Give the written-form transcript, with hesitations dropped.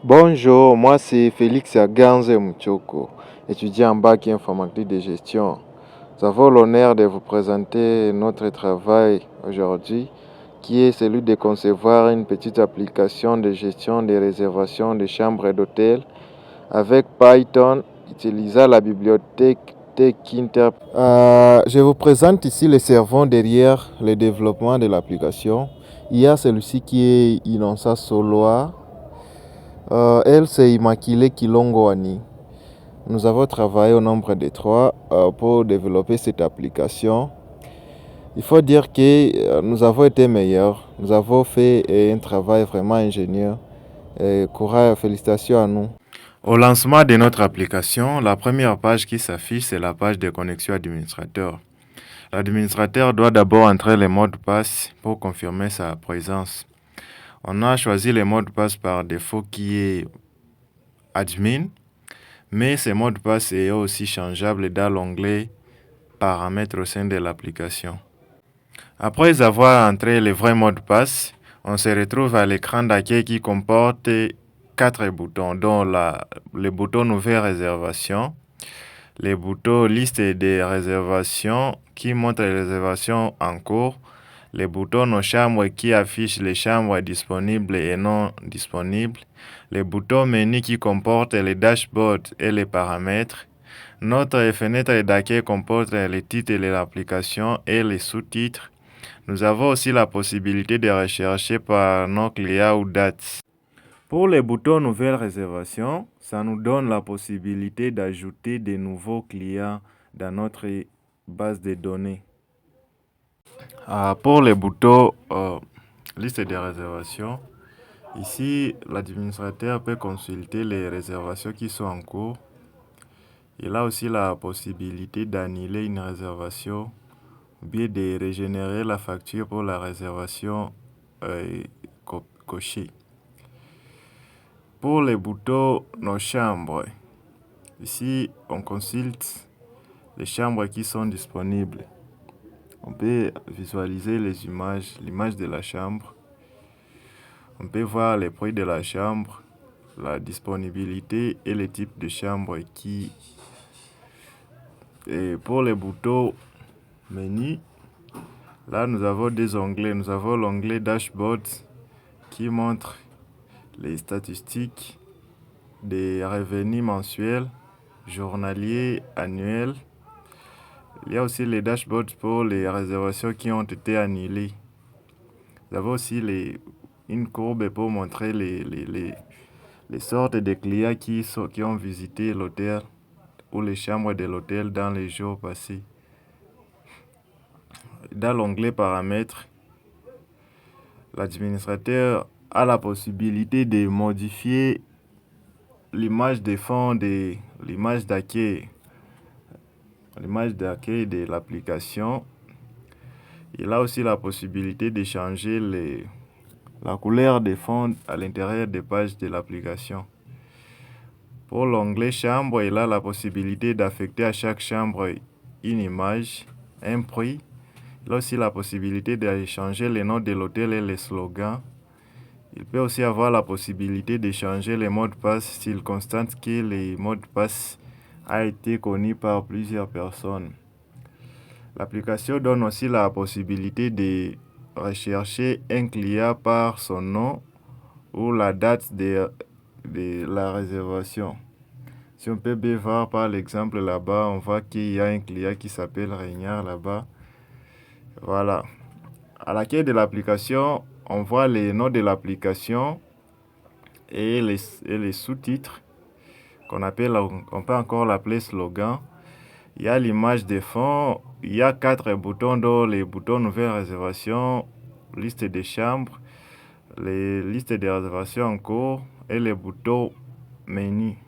Bonjour, moi c'est Félix Aganze Mchoko, étudiant en bac informatique de gestion. Nous avons l'honneur de vous présenter notre travail aujourd'hui, qui est celui de concevoir une petite application de gestion des réservations de chambres d'hôtel avec Python, utilisant la bibliothèque TechInter. Je vous présente ici le cerveau derrière le développement de l'application. Il y a celui-ci qui est Inonsa Soloa. Elle, c'est Immaculée Kilongoani. Nous avons travaillé au nombre de trois pour développer cette application. Il faut dire que nous avons été meilleurs. Nous avons fait un travail vraiment ingénieux. Courage, félicitations à nous. Au lancement de notre application, la première page qui s'affiche, c'est la page de connexion administrateur. L'administrateur doit d'abord entrer le mot de passe pour confirmer sa présence. On a choisi le mot de passe par défaut qui est admin, mais ce mot de passe est aussi changeable dans l'onglet paramètres au sein de l'application. Après avoir entré le vrai mot de passe, on se retrouve à l'écran d'accueil qui comporte 4 boutons, dont le bouton nouvelle réservation, le bouton liste des réservations qui montre les réservations en cours, le bouton nos chambres qui affiche les chambres disponibles et non disponibles, le bouton menu qui comporte les dashboards et les paramètres. Notre fenêtre d'accueil comporte les titres de l'application et les sous-titres. Nous avons aussi la possibilité de rechercher par nos clients ou dates. Pour les boutons nouvelle réservation, ça nous donne la possibilité d'ajouter de nouveaux clients dans notre base de données. Pour les boutons liste des réservations, ici l'administrateur peut consulter les réservations qui sont en cours. Il a aussi la possibilité d'annuler une réservation ou bien de régénérer la facture pour la réservation cochée. Pour les boutons nos chambres, ici on consulte les chambres qui sont disponibles. On peut visualiser les images, l'image de la chambre. On peut voir les prix de la chambre, la disponibilité et le type de chambre qui. Et pour les boutons menu, là nous avons deux onglets. Nous avons l'onglet dashboard qui montre les statistiques des revenus mensuels, journaliers, annuels. Il y a aussi les dashboards pour les réservations qui ont été annulées. Nous avons aussi une courbe pour montrer les sortes de clients qui ont visité l'hôtel ou les chambres de l'hôtel dans les jours passés. Dans l'onglet paramètres, l'administrateur a la possibilité de modifier l'image de fond de l'image d'accueil de l'application. Il a aussi la possibilité de changer la couleur de fond à l'intérieur des pages de l'application. Pour l'onglet chambre, il a la possibilité d'affecter à chaque chambre une image, un prix. Il a aussi la possibilité de changer le nom de l'hôtel et les slogans. Il peut aussi avoir la possibilité de changer les mots de passe s'il constate que le mot de passe a été connu par plusieurs personnes. L'application donne aussi la possibilité de rechercher un client par son nom ou la date de la réservation. Si on peut bien voir par l'exemple là-bas, on voit qu'il y a un client qui s'appelle Régnard là-bas. Voilà. À l'accueil de l'application, on voit les noms de l'application et les sous-titres on peut encore l'appeler slogan. Il y a l'image de fond, il y a 4 boutons dont les boutons nouvelle réservation, liste des chambres, les listes de réservations en cours et les boutons menu.